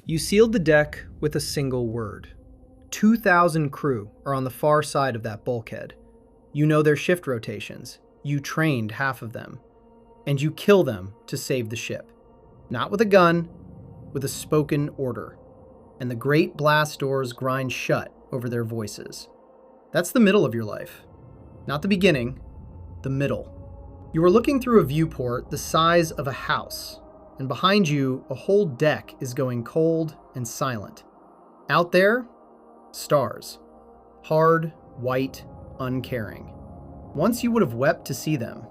You sealed the deck with a single word. 2,000 crew are on the far side of that bulkhead. You know their shift rotations. You trained half of them. And you kill them to save the ship. Not with a gun, with a spoken order. And the great blast doors grind shut over their voices. That's the middle of your life. Not the beginning, the middle. You are looking through a viewport the size of a house, and behind you, a whole deck is going cold and silent. Out there, stars. Hard, white, uncaring. Once you would have wept to see them.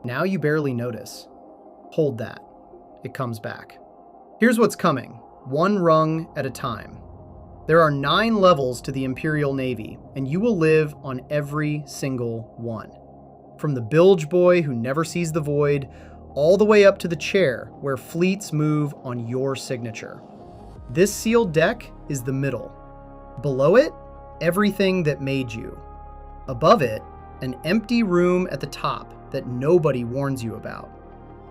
Now you barely notice. Hold that. It comes back. Here's what's coming, one rung at a time. There are 9 levels to the Imperial Navy, and you will live on every single one. From the bilge boy who never sees the void, all the way up to the chair where fleets move on your signature. This sealed deck is the middle. Below it, everything that made you. Above it, an empty room at the top that nobody warns you about.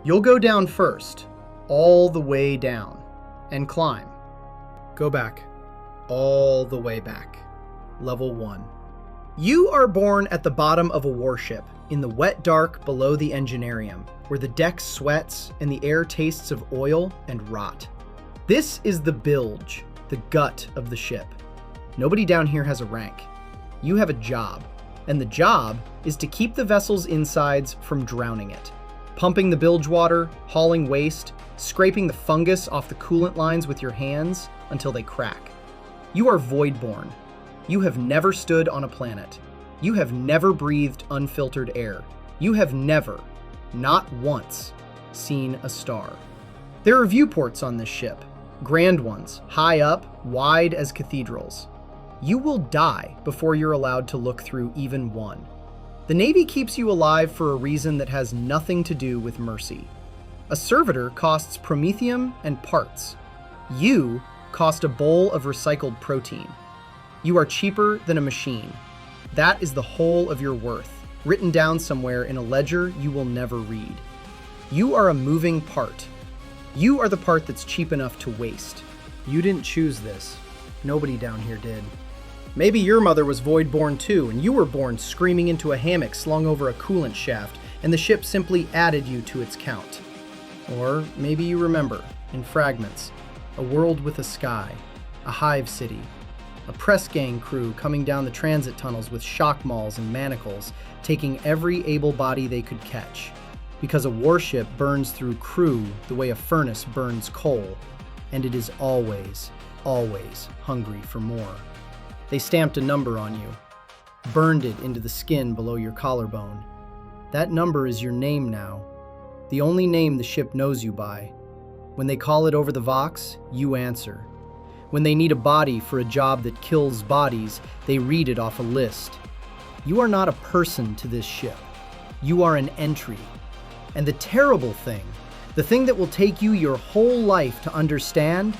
You'll go down first, all the way down, and climb. Go back, all the way back. Level 1. You are born at the bottom of a warship, in the wet dark below the engineerium, where the deck sweats and the air tastes of oil and rot. This is the bilge, the gut of the ship. Nobody down here has a rank. You have a job, and the job is to keep the vessel's insides from drowning it. Pumping the bilge water, hauling waste, scraping the fungus off the coolant lines with your hands until they crack. You are void-born. You have never stood on a planet. You have never breathed unfiltered air. You have never, not once, seen a star. There are viewports on this ship, grand ones, high up, wide as cathedrals. You will die before you're allowed to look through even one. The Navy keeps you alive for a reason that has nothing to do with mercy. A servitor costs promethium and parts. You cost a bowl of recycled protein. You are cheaper than a machine. That is the whole of your worth, written down somewhere in a ledger you will never read. You are a moving part. You are the part that's cheap enough to waste. You didn't choose this. Nobody down here did. Maybe your mother was void-born too, and you were born screaming into a hammock slung over a coolant shaft, and the ship simply added you to its count. Or maybe you remember, in fragments, a world with a sky, a hive city, a press gang crew coming down the transit tunnels with shock mauls and manacles, taking every able body they could catch. Because a warship burns through crew the way a furnace burns coal, and it is always, always hungry for more. They stamped a number on you, burned it into the skin below your collarbone. That number is your name now, the only name the ship knows you by. When they call it over the Vox, you answer. When they need a body for a job that kills bodies, they read it off a list. You are not a person to this ship. You are an entry. And the terrible thing, the thing that will take you your whole life to understand,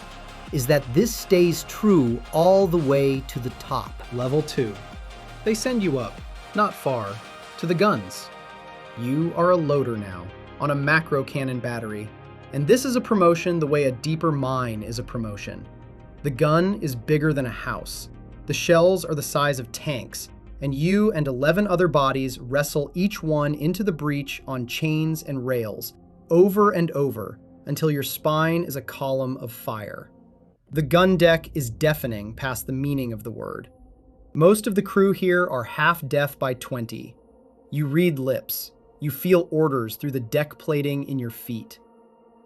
is that this stays true all the way to the top. Level 2. They send you up, not far, to the guns. You are a loader now, on a macro cannon battery. And this is a promotion the way a deeper mine is a promotion. The gun is bigger than a house. The shells are the size of tanks, and you and 11 other bodies wrestle each one into the breach on chains and rails, over and over, until your spine is a column of fire. The gun deck is deafening past the meaning of the word. Most of the crew here are half deaf by 20. You read lips. You feel orders through the deck plating in your feet.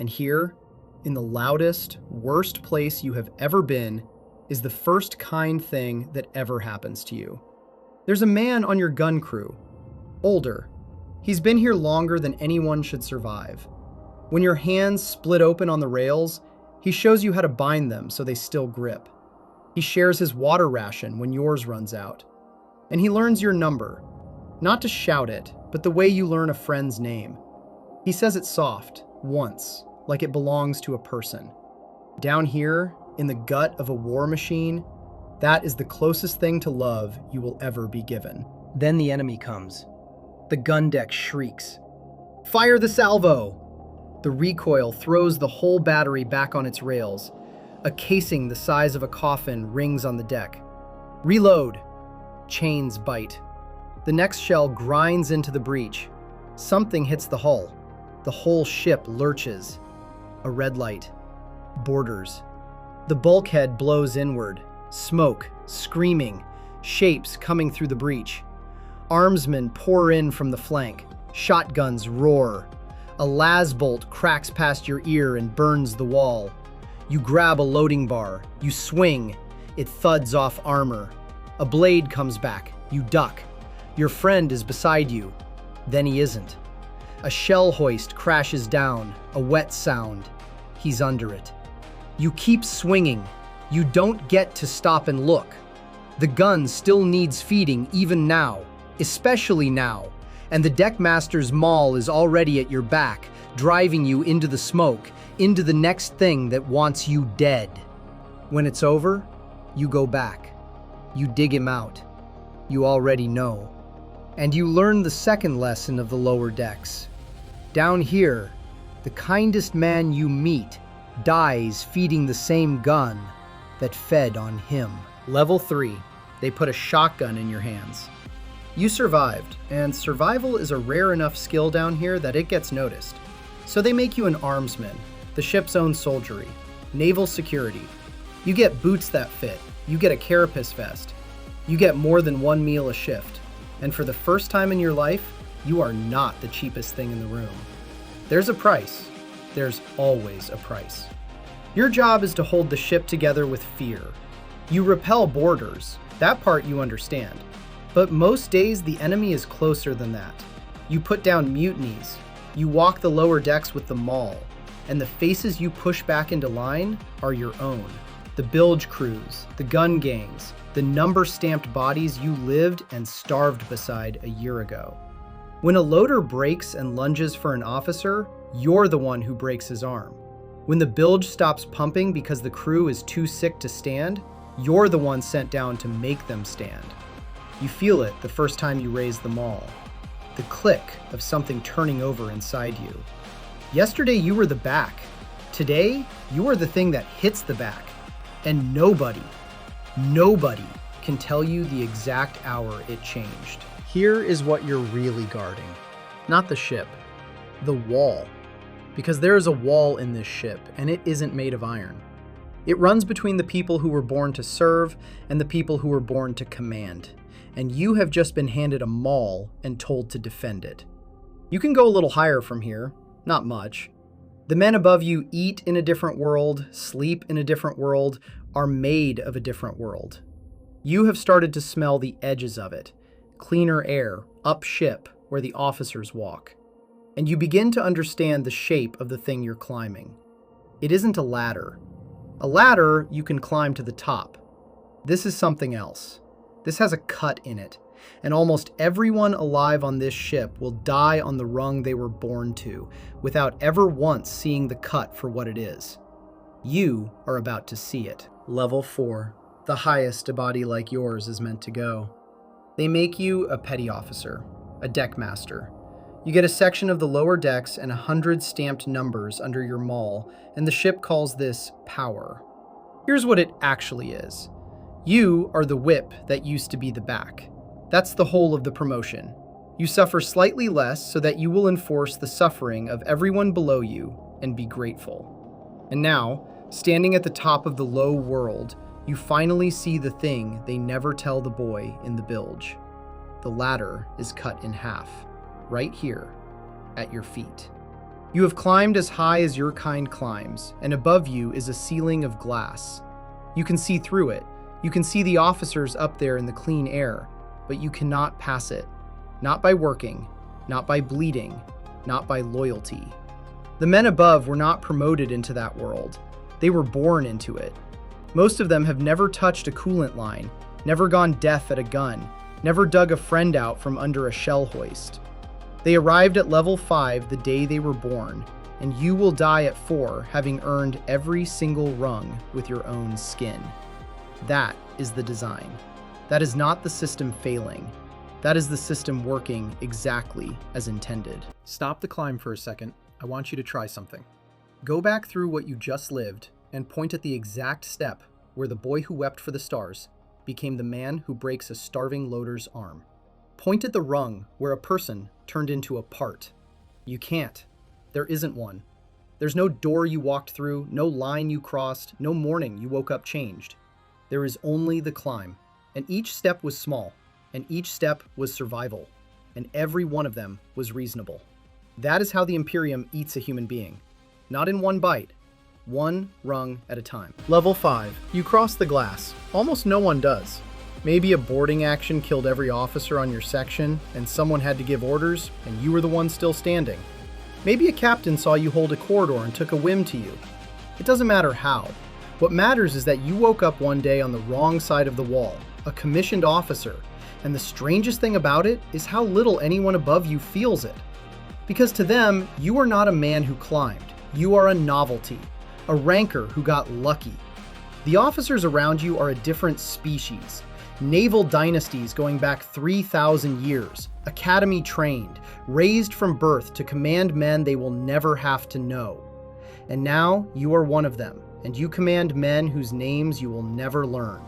And here, in the loudest, worst place you have ever been, is the first kind thing that ever happens to you. There's a man on your gun crew. Older. He's been here longer than anyone should survive. When your hands split open on the rails, he shows you how to bind them so they still grip. He shares his water ration when yours runs out. And he learns your number. Not to shout it, but the way you learn a friend's name. He says it soft, once, like it belongs to a person. Down here, in the gut of a war machine, that is the closest thing to love you will ever be given. Then the enemy comes. The gun deck shrieks. Fire the salvo! The recoil throws the whole battery back on its rails. A casing the size of a coffin rings on the deck. Reload! Chains bite. The next shell grinds into the breach. Something hits the hull. The whole ship lurches. A red light. Boarders. The bulkhead blows inward. Smoke, screaming, shapes coming through the breach. Armsmen pour in from the flank. Shotguns roar. A las bolt cracks past your ear and burns the wall. You grab a loading bar. You swing. It thuds off armor. A blade comes back. You duck. Your friend is beside you. Then he isn't. A shell hoist crashes down. A wet sound. He's under it. You keep swinging. You don't get to stop and look. The gun still needs feeding even now, especially now, and the deckmaster's maul is already at your back, driving you into the smoke, into the next thing that wants you dead. When it's over, you go back. You dig him out. You already know. And you learn the second lesson of the lower decks. Down here, the kindest man you meet dies feeding the same gun that fed on him. Level 3. They put a shotgun in your hands. You survived, and survival is a rare enough skill down here that it gets noticed. So they make you an armsman, the ship's own soldiery, naval security. You get boots that fit, you get a carapace vest, you get more than one meal a shift, and for the first time in your life, you are not the cheapest thing in the room. There's a price. There's always a price. Your job is to hold the ship together with fear. You repel boarders, that part you understand. But most days the enemy is closer than that. You put down mutinies, you walk the lower decks with the maul, and the faces you push back into line are your own. The bilge crews, the gun gangs, the number-stamped bodies you lived and starved beside a year ago. When a loader breaks and lunges for an officer, you're the one who breaks his arm. When the bilge stops pumping because the crew is too sick to stand, you're the one sent down to make them stand. You feel it the first time you raise the maul. The click of something turning over inside you. Yesterday you were the back. Today, you are the thing that hits the back. And nobody can tell you the exact hour it changed. Here is what you're really guarding. Not the ship, the wall. Because there is a wall in this ship, and it isn't made of iron. It runs between the people who were born to serve and the people who were born to command. And you have just been handed a maul and told to defend it. You can go a little higher from here, not much. The men above you eat in a different world, sleep in a different world, are made of a different world. You have started to smell the edges of it. Cleaner air, up ship, where the officers walk. And you begin to understand the shape of the thing you're climbing. It isn't a ladder. A ladder, you can climb to the top. This is something else. This has a cut in it, and almost everyone alive on this ship will die on the rung they were born to, without ever once seeing the cut for what it is. You are about to see it. Level 4, the highest a body like yours is meant to go. They make you a petty officer, a deckmaster. You get a section of the lower decks and 100 stamped numbers under your maul, and the ship calls this power. Here's what it actually is. You are the whip that used to be the back. That's the whole of the promotion. You suffer slightly less so that you will enforce the suffering of everyone below you and be grateful. And now, standing at the top of the low world, you finally see the thing they never tell the boy in the bilge. The ladder is cut in half, right here, at your feet. You have climbed as high as your kind climbs, and above you is a ceiling of glass. You can see through it. You can see the officers up there in the clean air, but you cannot pass it. Not by working, not by bleeding, not by loyalty. The men above were not promoted into that world. They were born into it. Most of them have never touched a coolant line, never gone deaf at a gun, never dug a friend out from under a shell hoist. They arrived at level 5 the day they were born, and you will die at 4, having earned every single rung with your own skin. That is the design. That is not the system failing. That is the system working exactly as intended. Stop the climb for a second. I want you to try something. Go back through what you just lived and point at the exact step where the boy who wept for the stars became the man who breaks a starving loader's arm. Point at the rung where a person turned into a part. You can't. There isn't one. There's no door you walked through, no line you crossed, no morning you woke up changed. There is only the climb, and each step was small, and each step was survival, and every one of them was reasonable. That is how the Imperium eats a human being. Not in one bite, one rung at a time. Level 5. You cross the glass. Almost no one does. Maybe a boarding action killed every officer on your section, and someone had to give orders, and you were the one still standing. Maybe a captain saw you hold a corridor and took a whim to you. It doesn't matter how. What matters is that you woke up one day on the wrong side of the wall, a commissioned officer, and the strangest thing about it is how little anyone above you feels it. Because to them, you are not a man who climbed. You are a novelty, a ranker who got lucky. The officers around you are a different species. Naval dynasties going back 3,000 years, academy trained, raised from birth to command men they will never have to know. And now you are one of them, and you command men whose names you will never learn.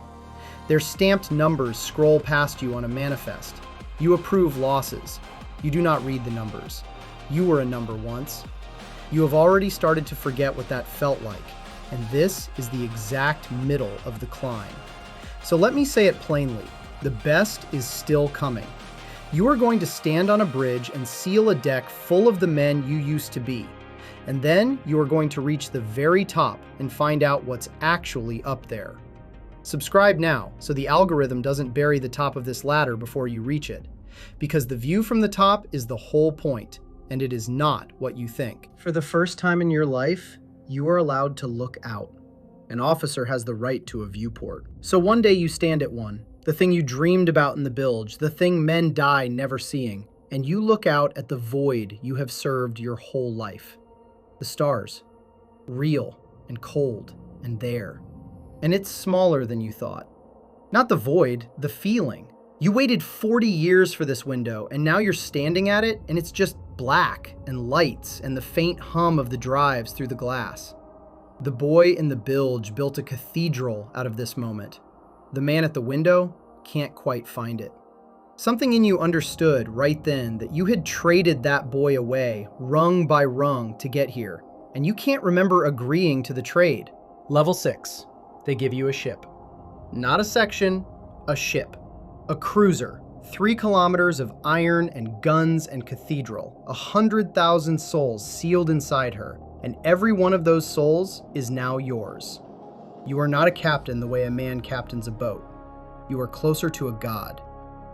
Their stamped numbers scroll past you on a manifest. You approve losses. You do not read the numbers. You were a number once. You have already started to forget what that felt like, and this is the exact middle of the climb. So let me say it plainly, the best is still coming. You are going to stand on a bridge and seal a deck full of the men you used to be. And then you are going to reach the very top and find out what's actually up there. Subscribe now so the algorithm doesn't bury the top of this ladder before you reach it. Because the view from the top is the whole point, and it is not what you think. For the first time in your life, you are allowed to look out. An officer has the right to a viewport. So one day you stand at one, the thing you dreamed about in the bilge, the thing men die never seeing, and you look out at the void you have served your whole life. The stars, real and cold and there. And it's smaller than you thought. Not the void, the feeling. You waited 40 years for this window, and now you're standing at it, and it's just black and lights and the faint hum of the drives through the glass. The boy in the bilge built a cathedral out of this moment. The man at the window can't quite find it. Something in you understood right then that you had traded that boy away, rung by rung, to get here, and you can't remember agreeing to the trade. Level 6. They give you a ship. Not a section, a ship. A cruiser, 3 kilometers of iron and guns and cathedral, 100,000 souls sealed inside her, and every one of those souls is now yours. You are not a captain the way a man captains a boat. You are closer to a god.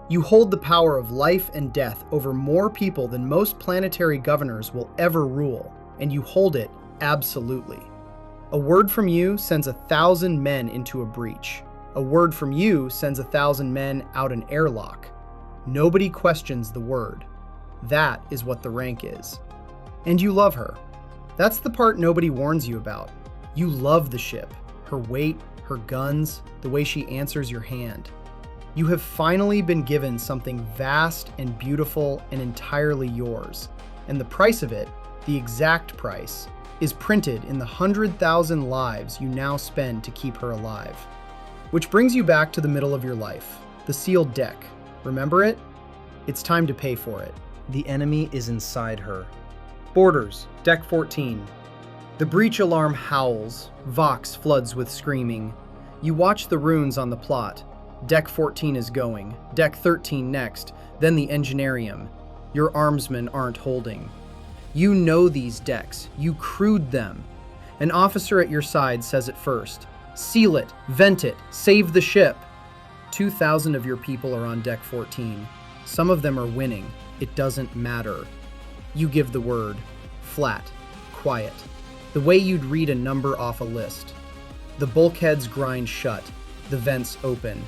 You hold the power of life and death over more people than most planetary governors will ever rule, and you hold it absolutely. A word from you sends 1,000 men into a breach. A word from you sends 1,000 men out an airlock. Nobody questions the word. That is what the rank is. And you love her. That's the part nobody warns you about. You love the ship, her weight, her guns, the way she answers your hand. You have finally been given something vast and beautiful and entirely yours. And the price of it, the exact price, is printed in the 100,000 lives you now spend to keep her alive. Which brings you back to the middle of your life, the sealed deck. Remember it? It's time to pay for it. The enemy is inside her. Boarders, deck 14. The breach alarm howls. Vox floods with screaming. You watch the runes on the plot. Deck 14 is going. Deck 13 next. Then the engineerium. Your armsmen aren't holding. You know these decks. You crewed them. An officer at your side says it first. Seal it. Vent it. Save the ship. 2,000 of your people are on deck 14. Some of them are winning. It doesn't matter. You give the word. Flat. Quiet. The way you'd read a number off a list. The bulkheads grind shut. The vents open.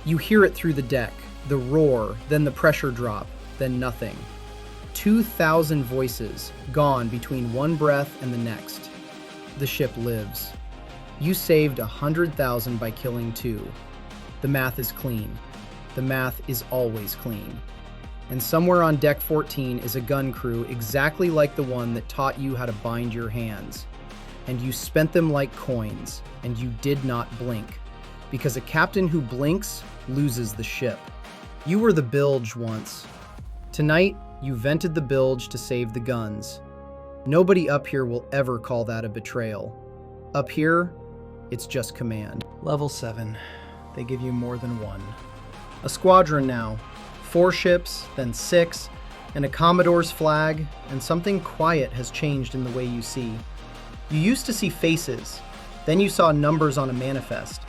You hear it through the deck. The roar, then the pressure drop, then nothing. 2,000 voices, gone between one breath and the next. The ship lives. You saved 100,000 by killing 2. The math is clean. The math is always clean. And somewhere on deck 14 is a gun crew exactly like the one that taught you how to bind your hands. and you spent them like coins, and you did not blink, because a captain who blinks loses the ship. You were the bilge once. Tonight, you vented the bilge to save the guns. Nobody up here will ever call that a betrayal. Up here, it's just command. Level 7. They give you more than one. A squadron now. 4 ships, then 6, and a Commodore's flag, and something quiet has changed in the way you see. You used to see faces, then you saw numbers on a manifest.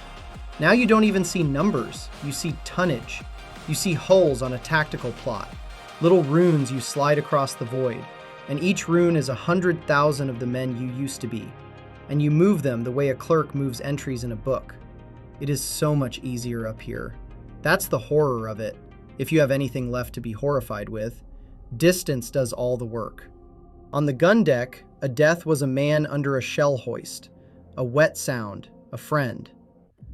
Now you don't even see numbers, you see tonnage. You see hulls on a tactical plot, little runes you slide across the void, and each rune is 100,000 of the men you used to be, and you move them the way a clerk moves entries in a book. It is so much easier up here. That's the horror of it, if you have anything left to be horrified with. Distance does all the work. On the gun deck, a death was a man under a shell hoist, a wet sound, a friend.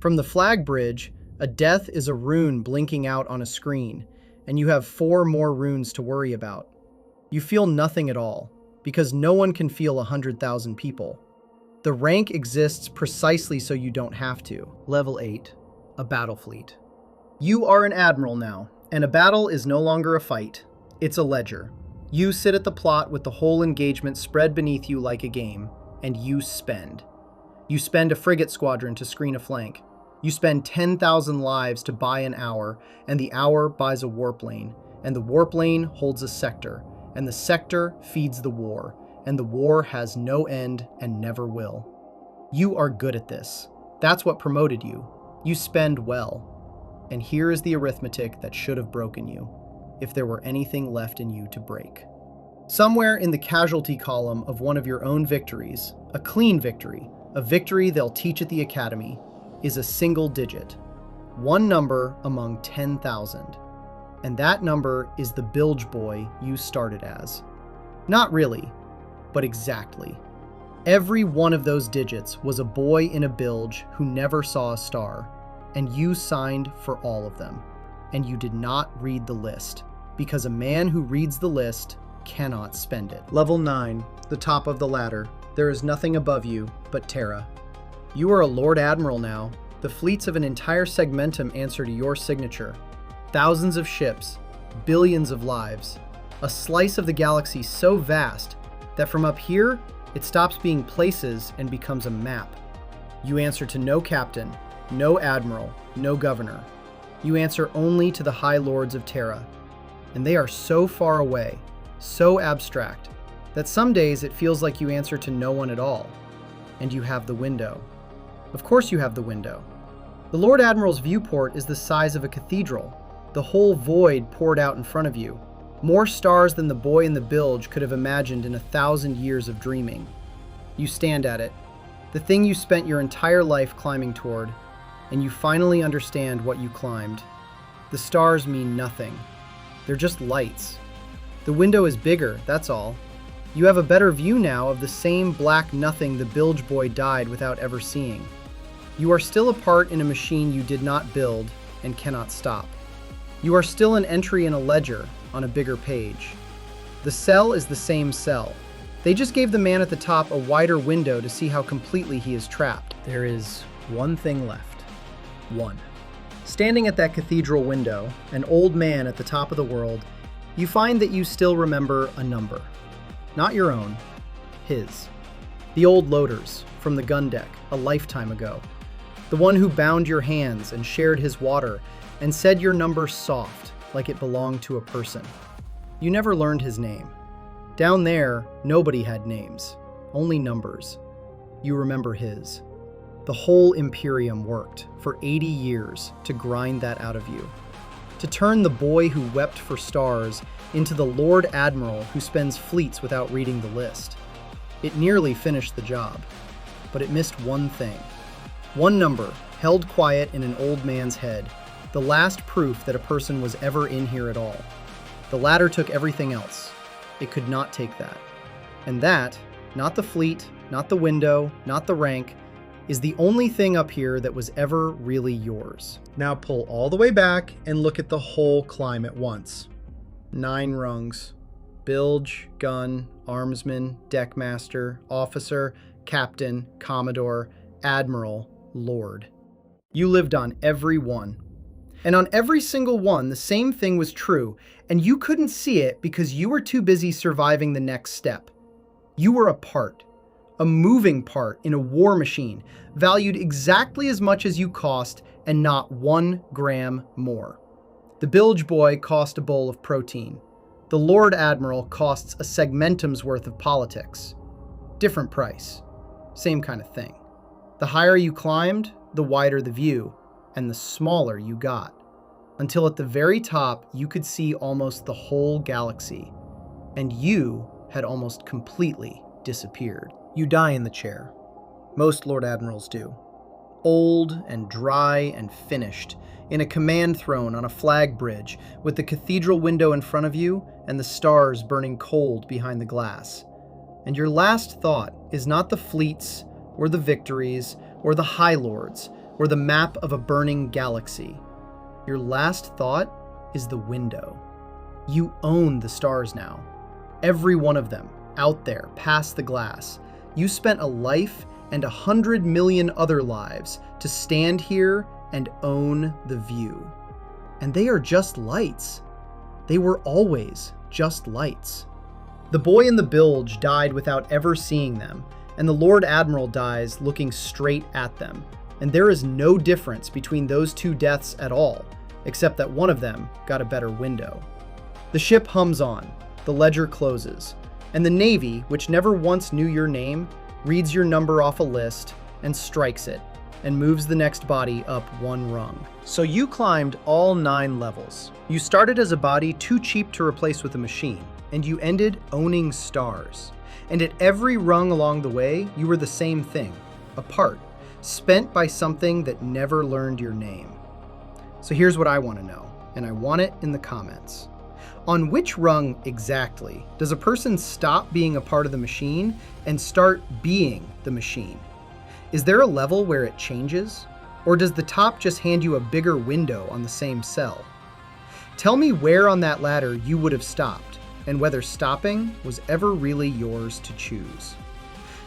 From the flag bridge, a death is a rune blinking out on a screen, and you have 4 more runes to worry about. You feel nothing at all, because no one can feel 100,000 people. The rank exists precisely so you don't have to. Level 8, a battle fleet. You are an admiral now, and a battle is no longer a fight. It's a ledger. You sit at the plot with the whole engagement spread beneath you like a game, and you spend. You spend a frigate squadron to screen a flank. You spend 10,000 lives to buy an hour, and the hour buys a warp lane, and the warp lane holds a sector, and the sector feeds the war, and the war has no end and never will. You are good at this. That's what promoted you. You spend well. And here is the arithmetic that should have broken you, if there were anything left in you to break. Somewhere in the casualty column of one of your own victories, a clean victory, a victory they'll teach at the academy, is a single digit, one number among 10,000. And that number is the bilge boy you started as. Not really, but exactly. Every one of those digits was a boy in a bilge who never saw a star, and you signed for all of them. And you did not read the list, because a man who reads the list cannot spend it. Level 9, the top of the ladder. There is nothing above you but Terra. You are a Lord Admiral now. The fleets of an entire segmentum answer to your signature. Thousands of ships, billions of lives. A slice of the galaxy so vast that from up here, it stops being places and becomes a map. You answer to no captain, no admiral, no governor. You answer only to the high lords of Terra. And they are so far away, so abstract, that some days it feels like you answer to no one at all. And you have the window. Of course you have the window. The Lord Admiral's viewport is the size of a cathedral, the whole void poured out in front of you. More stars than the boy in the bilge could have imagined in 1,000 years of dreaming. You stand at it, the thing you spent your entire life climbing toward, and you finally understand what you climbed. The stars mean nothing. They're just lights. The window is bigger, that's all. You have a better view now of the same black nothing the bilge boy died without ever seeing. You are still a part in a machine you did not build and cannot stop. You are still an entry in a ledger on a bigger page. The cell is the same cell. They just gave the man at the top a wider window to see how completely he is trapped. There is one thing left. One. Standing at that cathedral window, an old man at the top of the world, you find that you still remember a number. Not your own, his. The old loaders from the gun deck a lifetime ago. The one who bound your hands and shared his water and said your number soft, like it belonged to a person. You never learned his name. Down there, nobody had names, only numbers. You remember his. The whole Imperium worked for 80 years to grind that out of you. To turn the boy who wept for stars into the Lord Admiral who spends fleets without reading the list. It nearly finished the job, but it missed one thing. One number, held quiet in an old man's head, the last proof that a person was ever in here at all. The ladder took everything else. It could not take that. And that, not the fleet, not the window, not the rank, is the only thing up here that was ever really yours. Now pull all the way back and look at the whole climb at once. 9 rungs. Bilge, gun, armsman, deckmaster, officer, Captain, Commodore, Admiral, Lord. You lived on every one. And on every single one, the same thing was true, and you couldn't see it because you were too busy surviving the next step. You were a part, a moving part in a war machine, valued exactly as much as you cost and not 1 gram more. The bilge boy cost a bowl of protein. The Lord Admiral costs a segmentum's worth of politics. Different price. Same kind of thing. The higher you climbed, the wider the view, and the smaller you got. Until at the very top, you could see almost the whole galaxy. And you had almost completely disappeared. You die in the chair. Most Lord Admirals do. Old and dry and finished, in a command throne on a flag bridge, with the cathedral window in front of you and the stars burning cold behind the glass. And your last thought is not the fleets, or the victories, or the High Lords, or the map of a burning galaxy. Your last thought is the window. You own the stars now. Every one of them, out there, past the glass. You spent a life and 100 million other lives to stand here and own the view. And they are just lights. They were always just lights. The boy in the bilge died without ever seeing them, and the Lord Admiral dies looking straight at them. And there is no difference between those two deaths at all, except that one of them got a better window. The ship hums on, the ledger closes, and the Navy, which never once knew your name, reads your number off a list and strikes it, and moves the next body up 1 rung. So you climbed all 9 levels. You started as a body too cheap to replace with a machine, and you ended owning stars. And at every rung along the way, you were the same thing, a part, spent by something that never learned your name. So here's what I want to know, and I want it in the comments. On which rung exactly does a person stop being a part of the machine and start being the machine? Is there a level where it changes? Or does the top just hand you a bigger window on the same cell? Tell me where on that ladder you would have stopped, and whether stopping was ever really yours to choose.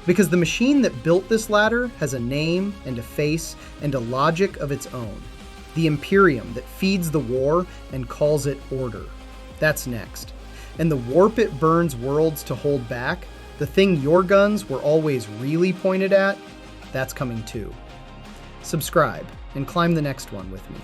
Because the machine that built this ladder has a name and a face and a logic of its own. The Imperium that feeds the war and calls it order. That's next. And the warp it burns worlds to hold back, the thing your guns were always really pointed at, that's coming too. Subscribe and climb the next one with me.